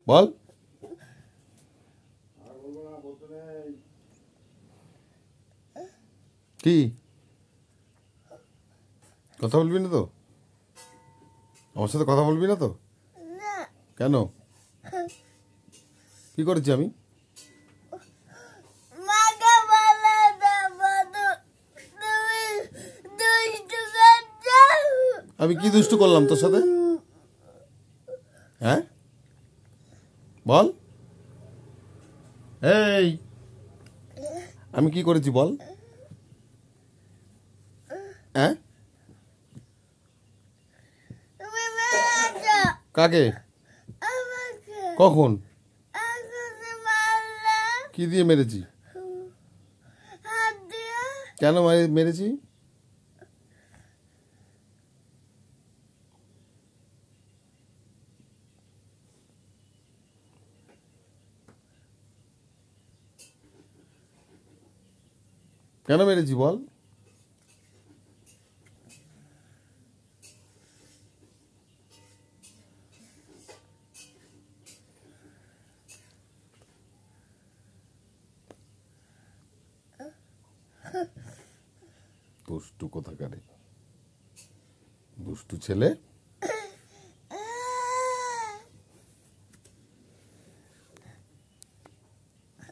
বল। কি কথা বলবি না তো? আমার সাথে কথা বলবি না তো? কেন? কি করেছি আমি? আমি কি দুষ্টু করলাম তোর সাথে? হ্যাঁ বল। এই আমি কি করেছি বল? হ্যাঁ কাকে? কখন? কি দিয়ে মেরেছি? কেন মেরেছি? কেন মেরেছি বল? দুষ্টু কোথাকারে, দুষ্টু ছেলে।